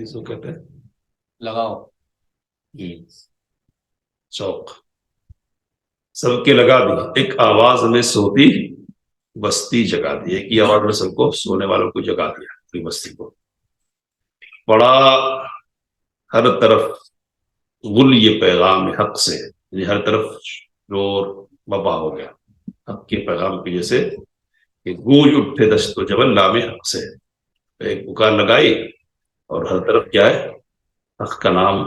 کس کو کہتے ہیں؟ لگاؤ. چوک. سب کے لگا دی، ایک آواز میں سوتی بستی جگا دی. ایک ہی آواز میں سب کو، سونے والوں کو جگا دیا پوری بستی کو. پڑا ہر طرف غل یہ پیغام حق سے، یعنی ہر طرف شور وبا ہو گیا حق کے پیغام کی، جیسے کہ گونج اٹھے دشت و جبل نام حق سے. ایک پکار لگائی اور ہر طرف کیا ہے، حق کا نام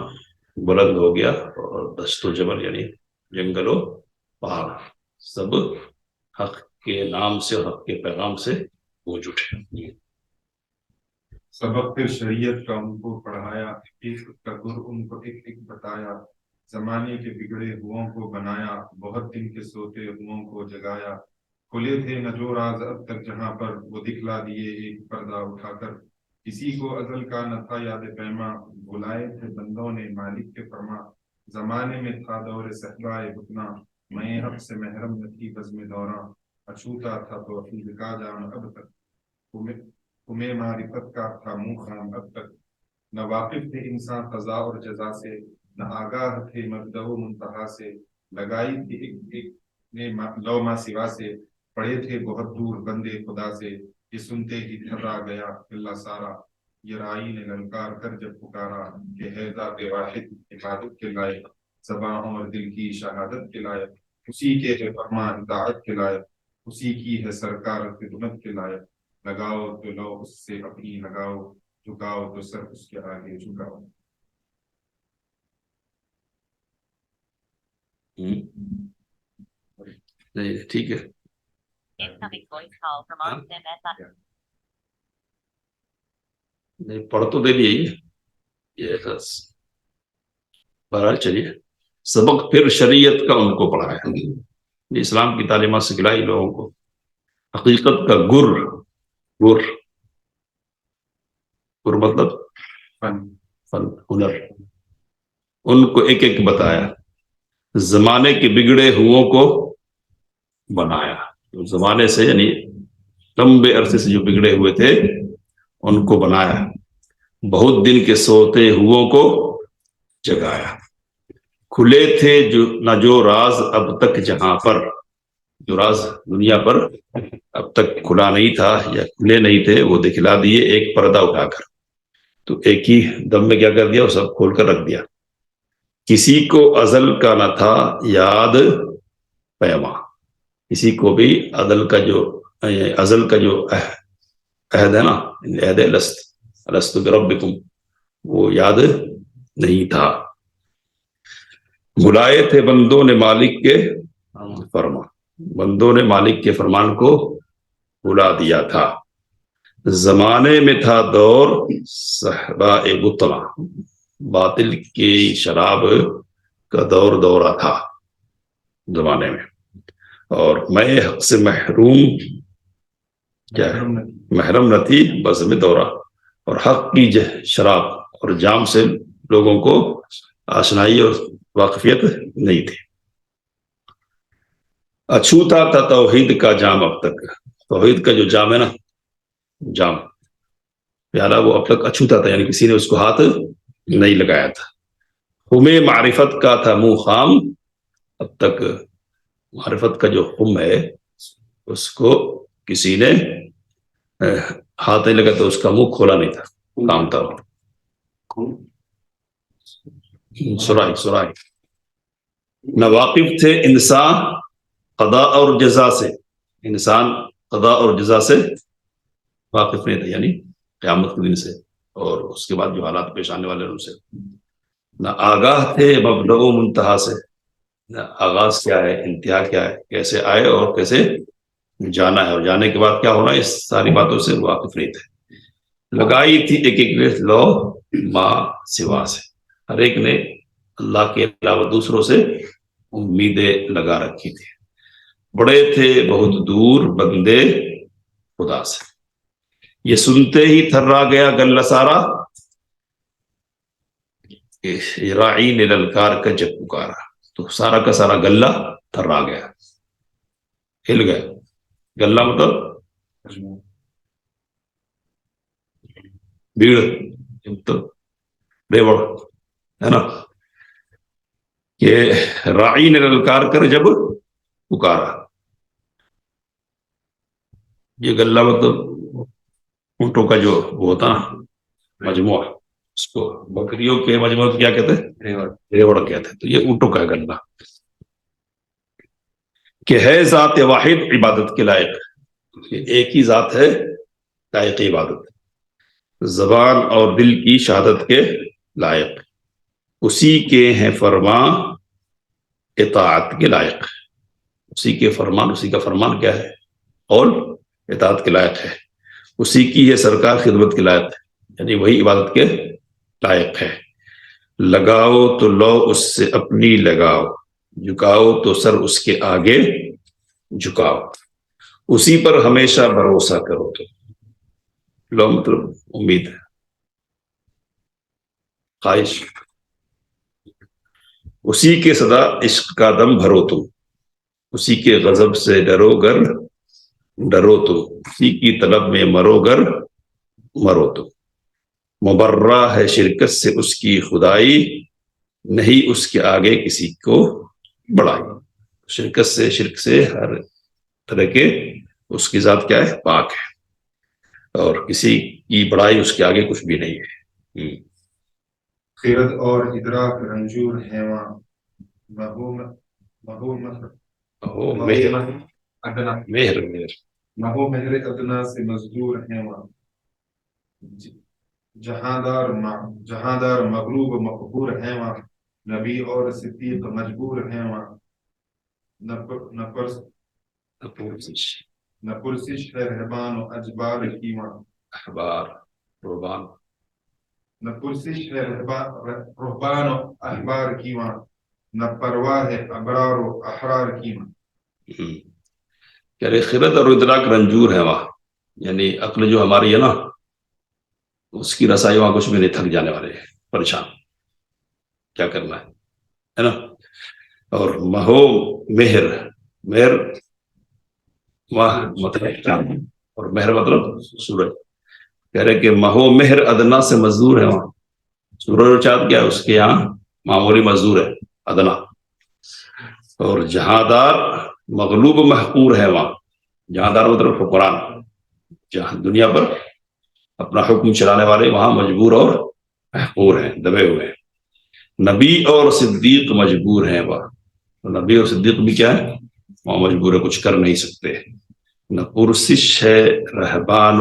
بلند ہو گیا، اور دشت و جبل یعنی جنگل و پہاڑ سب حق کے نام سے اور حق کے پیغام سے گونج اٹھے. سبق پھر شریعت کا ان کو پڑھایا، ایک کا گر ان کو ایک ایک بتایا، زمانے کے بگڑے ہوں کو بنایا، بہت دن کے سوتے ہوں کو جگایا. کھلے تھے نہ جو راز اب تک جہاں پر، وہ دکھلا دیے ایک پردہ اٹھا کر. کسی کو ازل کا نہ تھا یاد پیما، بلائے تھے بندوں نے مالک کے فرما. زمانے میں تھا دور صحرائے بتنا، میں حق سے محرم نہ تھی بزم دوراں. اچھوتا تھا تو عقید کا جام اب تک، تمہیں معرفت کا تھا منہ خام اب تک. نہ واقف تھے انسان قضا اور جزا سے، نہ آگاہ تھے مبدأ و منتہا سے. لگائی تھی ایک ایک نے لو ما سوا سے، پڑے تھے بہت دور بندے خدا سے. یہ سنتے ہی تھرا گیا اللہ سارا، یہ رائی نے للکار کر جب پکارا کہ ہے ذات واحد عبادت کے لائق، زباں اور دل کی شہادت کے لائق. اسی کے ہے فرمان اطاعت کے لائق، اسی کی ہے سرکار خدمت کے لائق. لگاؤ تو لو اس سے اپنی لگاؤ، جھکاؤ تو سر اس کے آگے جھکاؤ. نہیں ٹھیک ہے. Incoming voice call from Austin S. نہیں پڑھ تو دے دیے یہ بس. بہرحال چلیے. سبق پھر شریعت کا ان کو پڑھایا، اسلام کی تعلیمات سکھلائی لوگوں کو. حقیقت کا گر مطلب فن فن ہنر، ان کو ایک ایک بتایا. زمانے کے بگڑے ہوں کو بنایا، زمانے سے یعنی لمبے عرصے سے جو بگڑے ہوئے تھے ان کو بنایا. بہت دن کے سوتے ہوں کو جگایا. کھلے تھے نہ جو راز اب تک جہاں پر، جو راز دنیا پر اب تک کھلا نہیں تھا یا کھلے نہیں تھے، وہ دکھلا دیے ایک پردہ اٹھا کر. تو ایک ہی دم میں کیا کر دیا، وہ سب کھول کر رکھ دیا. کسی کو ازل کا نہ تھا یاد پیما، کسی کو بھی ازل کا جو عہد ہے نا، عہد لست بربکم، وہ یاد نہیں تھا. بلائے تھے بندوں نے مالک کے فرمان، بندوں نے مالک کے فرمان کو بلا دیا تھا. زمانے میں تھا دور صحبا بطلا، باطل کی شراب کا دورہ تھا زمانے میں. اور میں حق سے محروم کیا ہے، محرم نہ تھی بس میں دورہ، اور حق کی شراب اور جام سے لوگوں کو آشنائی اور واقفیت نہیں تھی. اچھوتا تھا توحید کا جام اب تک، توحید کا جو جام ہے نا، جام پیالہ، وہ اب تک اچھوتا تھا، یعنی کسی نے اس کو ہاتھ نہیں لگایا تھا. ہمیں معرفت کا تھا منہ خام اب تک، معرفت کا جو خم ہے اس کو کسی نے ہاتھ نہیں لگا تو اس کا منہ کھولا نہیں تھا، کام تھا. سرائی نہ واقف تھے انسان قضا اور جزا سے، انسان قضا اور جزا سے واقف نہیں تھے، یعنی قیامت کے دن سے اور اس کے بعد جو حالات پیش آنے والے ان سے. نہ آگاہ تھے مبدأ و منتہا سے، نہ آغاز کیا ہے انتہا کیا ہے، کیسے آئے اور کیسے جانا ہے اور جانے کے بعد کیا ہونا ہے، اس ساری باتوں سے واقف نہیں تھے. لگائی تھی ایک ایک نے لو ما سوا سے، ہر ایک نے اللہ کے علاوہ دوسروں سے امیدیں لگا رکھی تھی. بڑے تھے بہت دور بندے خدا سے، یہ سنتے ہی تھرا گیا گلہ سارا، راعی نے للکار کا جب پکارا. تو سارا کا سارا گلہ تھرا گیا، ہل گیا. گلہ مطلب بھیڑ، تو ریوڑ ہے نا کہ راعی نے للکار کر جب پکارا. یہ گلہ مطلب اونٹوں کا جو وہ ہوتا نا مجموعہ, اس کو بکریوں کے مجموعہ کو کیا کہتے ہیں؟ ریوڑ کہتے ہیں. تو یہ اونٹوں کا گلہ کہ ہے ذات واحد عبادت کے لائق, ایک ہی ذات ہے لائق عبادت, زبان اور دل کی شہادت کے لائق, اسی کے ہیں فرمان اطاعت کے لائق. اسی کے فرمان, اسی کا فرمان کیا ہے؟ اور اطاعت کے لائق ہے. اسی کی ہے سرکار خدمت کے لائق ہے, یعنی وہی عبادت کے لائق ہے. لگاؤ تو لو اس سے اپنی لگاؤ, جھکاؤ تو سر اس کے آگے جھکاؤ, اسی پر ہمیشہ بھروسہ کرو. تو لو مطلب امید ہے, خواہش. اسی کے صدا عشق کا دم بھرو تم, اسی کے غضب سے ڈرو گر ڈرو تم, اسی کی طلب میں مرو گر مرو تم. مبرہ ہے شرکت سے اس کی خدائی, نہیں اس کے آگے کسی کو بڑائی. شرکت سے, شرک سے, ہر طرح کے اس کی ذات کیا ہے؟ پاک ہے, اور کسی کی بڑائی اس کے آگے کچھ بھی نہیں ہے. خرد اور ادراک رنجور ہیں وہاں, مہر مہو مہر ادنا سے مزدور ہیں وہاں, جہاندار مغلوب مقہور ہیں وہاں, نبی اور صدیق مجبور ہیں وہاں. نہ پرسش ہے رہبان و اجبار کی وہاں, احبار رہبان, نہ پرسش ہے رہبان و احبار کی وہاں, نہ پرواہ ہے ابرار و احرار کی وہاں. کہہ رہے خرد اور ادراک رنجور ہے وہاں, یعنی عقل جو ہماری ہے نا, اس کی رسائی وہاں کچھ بھی نہیں, تھک جانے والے ہیں, پریشان کیا کرنا ہے نا. اور مہو مہر, مہر واہ مطلب چاند, اور مہر مطلب سورج. کہہ رہے کہ مہو مہر ادنا سے مزدور ہے وہاں. سورج اور چاند کیا ہے اس کے یہاں؟ معمولی مزدور ہے, ادنا. اور جہاندار مغلوب محقور ہے وہاں. جہاندار مطلب حکمران, جہاں دنیا پر اپنا حکم چلانے والے وہاں مجبور اور محقور ہیں, دبے ہوئے ہیں. نبی اور صدیق مجبور ہیں وہاں. نبی اور صدیق بھی کیا ہے؟ وہاں مجبور ہے, کچھ کر نہیں سکتے. نہ پرسش ہے رہبان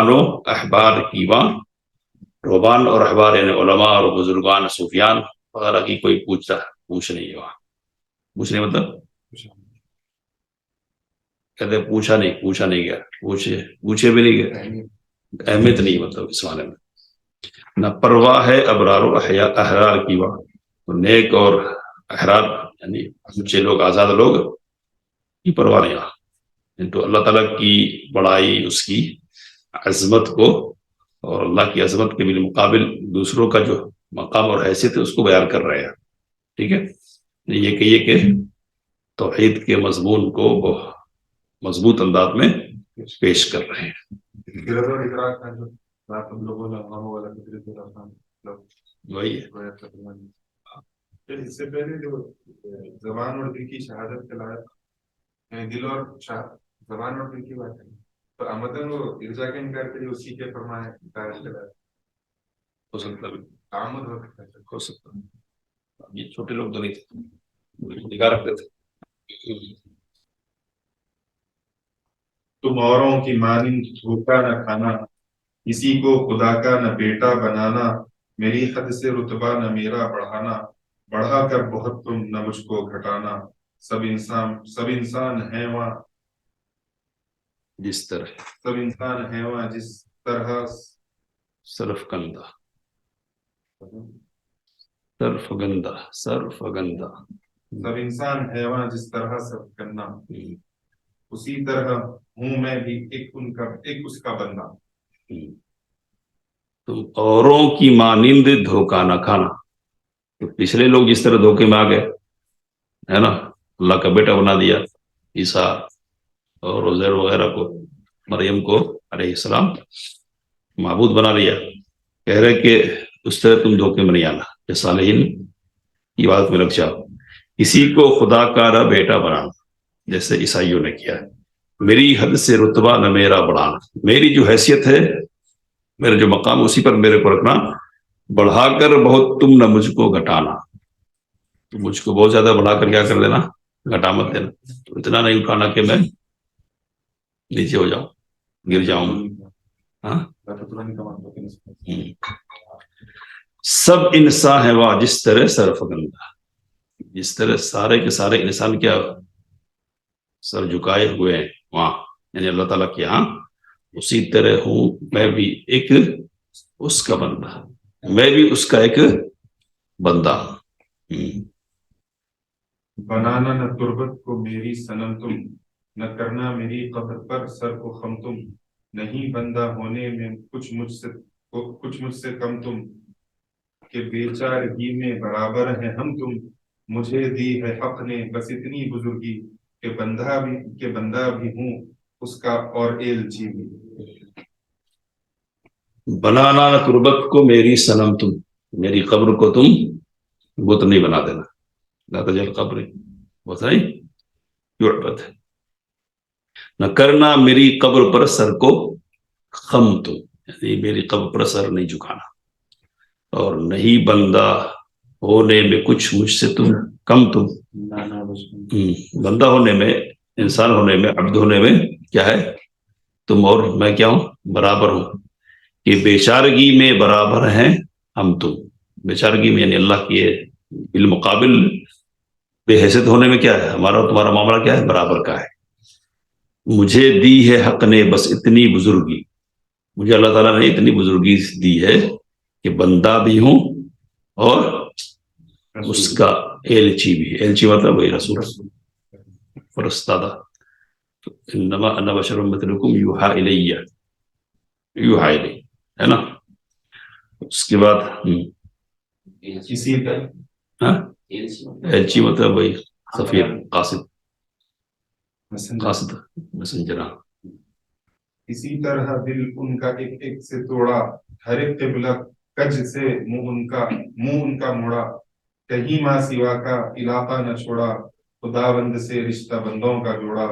و احبار کی وہاں. رہبان اور احبار یعنی علماء اور بزرگان صوفیان وغیرہ کی کوئی پوچھ نہیں ہے وہاں. پوچھ نہیں مطلب کہتے پوچھا نہیں گیا, پوچھے بھی نہیں گئے, اہمیت نہیں مطلب اس معنی میں. نہ پرواہ ہے ابرار و احرار کی وہاں. تو نیک اور احرار یعنی اچھے لوگ, آزاد لوگ کی پرواہ نہیں. تو اللہ تعالیٰ کی بڑائی, اس کی عظمت کو, اور اللہ کی عظمت کے بالمقابل دوسروں کا جو مقام اور حیثیت ہے اس کو بیان کر رہے ہیں. ٹھیک ہے, یہ کہیے کہ توحید کے مضمون کو مضبوط انداز میں پیش کر رہے ہیں. وہی ہے. اس سے پہلے جو زبان اور دل کی شہادت کے لائق, دل اور زبان اور دل کی بات ہے, تو آمدن وہ ارجا کے انکار کے لیے اسی کے فرمائے ہو سکتا ہے, آمد ہو سکتا ہے. یہ چھوٹے لوگ تو نہیں تھے, نگاہ رکھتے تھے. تم اوروں کی مانند دھوکا نہ کھانا, کسی کو خدا کا نہ بیٹا بنانا, میری حد سے رتبہ نہ میرا بڑھانا, بڑھا کر بہت تم نہ مجھ کو گھٹانا, سب انسان ہیں وہاں جس طرح, سب انسان ہیں وہاں جس طرح صرف گندہ, صرف گندہ, صرف گندہ, سب انسان ہے وہاں جس طرح سب کرنا, اسی طرح ہوں میں بھی ایک اس کا بندہ. تم اوروں کی مانند دھوکا نہ کھانا. تو پچھلے لوگ جس طرح دھوکے میں آ گئے ہے نا, اللہ کا بیٹا بنا دیا عیسیٰ اور عزیر وغیرہ کو, مریم کو علیہ السلام معبود بنا لیا. کہہ رہے کہ اس طرح تم دھوکے میں نہیں آنا کہ صالحین کی عبادت میں لگ جاؤ. کسی کو خدا کا نہ بیٹا بنانا جیسے عیسائیوں نے کیا. میری حد سے رتبہ نہ میرا بڑھانا. میری جو حیثیت ہے میرا جو مقام اسی پر میرے کو رکھنا. بڑھا کر بہت تم نہ مجھ کو گھٹانا. تو مجھ کو بہت زیادہ بڑھا کر کیا کر دینا, گھٹا مت دینا. تو اتنا نہیں اٹھانا کہ میں نیچے ہو جاؤں, گر جاؤں. ہاں, سب انسان ہے وہ جس طرح سرفگندہ. جس طرح سارے کے سارے انسان کیا سر جھکائے ہوئے ہیں وہاں, یعنی اللہ تعالیٰ کے یہاں, اسی طرح ہوں میں بھی ایک اس کا بندہ. میں بھی اس کا ایک بندہ ہوں. بنانا نہ تربت کو میری صنم تم, نہ کرنا میری قبر پر سر کو خم تم. نہیں بندہ ہونے میں کچھ مجھ سے کم تم, کہ بیچارگی میں برابر ہیں ہم تم. مجھے دی ہے حق نے بس اتنی بزرگی, کہ بندہ بھی ہوں اس کا اور ایلچی بھی. بنانا نہ تربت کو میری صنم تم, میری قبر کو تم بت نہیں بنا دینا. لا تجعل قبری وثنا یعبد. نہ کرنا میری قبر پر سر کو خم تم, یعنی میری قبر پر سر نہیں جھکانا. اور نہیں بندہ ہونے میں کچھ مجھ سے تم کم تم. بندہ ہونے میں, انسان ہونے میں, عبد ہونے میں کیا ہے تم اور میں کیا ہوں, برابر ہوں. کہ بیچارگی میں برابر ہیں ہم تم. بیچارگی میں یعنی اللہ کی بالمقابل بے حیثیت ہونے میں کیا ہے ہمارا اور تمہارا معاملہ کیا ہے, برابر کا ہے. مجھے دی ہے حق نے بس اتنی بزرگی. مجھے اللہ تعالیٰ نے اتنی بزرگی دی ہے کہ بندہ بھی ہوں اور اس کا ایلچی بھی. ایلچی مطلب وہی رسول فرستادہ. انما انا بشر مثلکم یوحی الیہ, یوحی الیہ ہے نا. اس کے بعد اسی طرح ایلچی مطلب وہی سفیر, قاصد, قاصد میسنجر. اسی طرح دل ان کا ایک ایک سے توڑا, ہر ایک قبلہ کج سے منہ ان کا موڑا. کہیں ماں سوا کا علاقہ نہ چھوڑا, خداوند سے رشتہ بندوں کا جوڑا.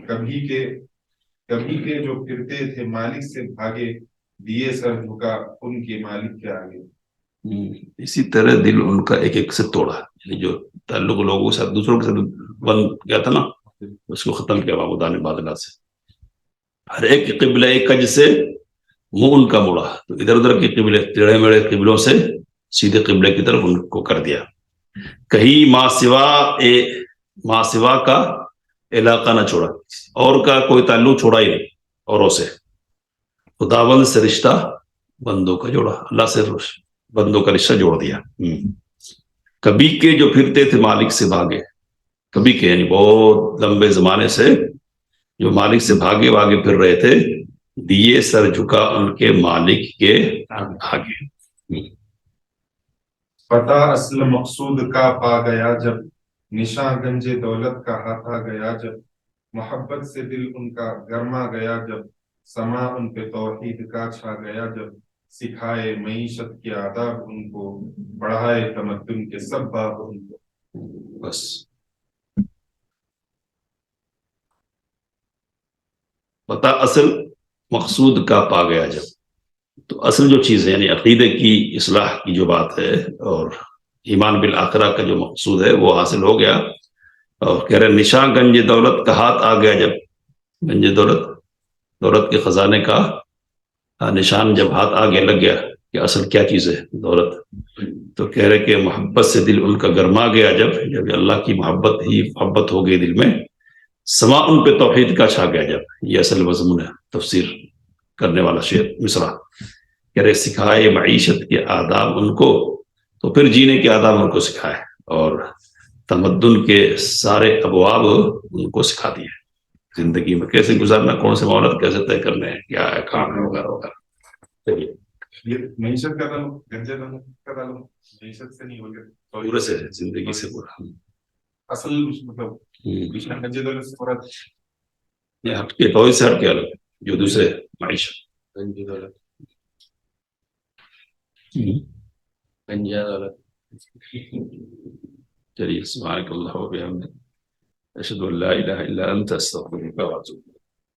کبھی کے جو پھرتے تھے مالک سے بھاگے, دیے سر جھکا ان کے مالک کے آگے. اسی طرح دل ان کا ایک ایک سے توڑا, یعنی جو تعلق لوگوں کے ساتھ دوسروں کے ساتھ بن گیا تھا نا, اس کو ختم کیا بابودان بادلات سے. ہر ایک قبلہ کج سے منہ ان کا موڑا, تو ادھر ادھر کے قبلے ٹیڑھے میڑھے قبلوں سے سیدھے قبلے کی طرف ان کو کر دیا. کہیں ماں سوا کا علاقہ نہ چھوڑا, اور کا کوئی تعلق چھوڑا ہی نہیں اوروں سے. خداوند سے رشتہ بندوں کا جوڑا, اللہ سے بندوں کا رشتہ جوڑ دیا. کبھی کے جو پھرتے تھے مالک سے بھاگے, کبھی کے یعنی بہت لمبے زمانے سے جو مالک سے بھاگے پھر رہے تھے, دیے سر جھکا ان کے مالک کے آگے. پتہ اصل مقصود کا پا گیا جب, نشاں گنج دولت کا ہاتھا گیا جب. محبت سے دل ان کا گرما گیا جب, سما ان پہ توحید کا چھا گیا جب. سکھائے معیشت کے آداب ان کو, بڑھائے تمدن کے سب باب ان کو. بس پتہ اصل مقصود کا پا گیا جب, تو اصل جو چیز ہے یعنی عقیدے کی اصلاح کی جو بات ہے اور ایمان بالآخرہ کا جو مقصود ہے وہ حاصل ہو گیا. اور کہہ رہے نشان گنج دولت کا ہاتھ آ گیا جب, گنج دولت کے خزانے کا نشان جب ہاتھ آگے لگ گیا کہ اصل کیا چیز ہے دولت, تو کہہ رہے کہ محبت سے دل ان کا گرما گیا جب اللہ کی محبت ہو گئی دل میں. سما ان پہ توحید کا چھا گیا جب, یہ اصل مضمون ہے تفسیر کرنے والا شعر مصرع. کہہ رہے سکھائے معیشت کے آداب ان کو, تو پھر جینے کے آداب ان کو سکھائے, اور تمدن کے سارے ابواب ان کو سکھا دیے. زندگی میں کیسے گزارنا, کون سے معاملات کیسے طے کرنے ہیں, کیا ہے کام ہے وغیرہ وغیرہ. چلیے یہ معیشت کا تعلق گنجے دولت کا تعلق معیشت سے نہیں ہوگا, پورے سے زندگی سے پورا اصل مطلب گنجے دولت سے پورا ہٹ کے توحید سے ہٹ کے الگ جو دوسرے معیشت. چلیے سبحانک اللہ و بحمدک اشہد ان لا الہ الا انت استغفرک و اتوب الیک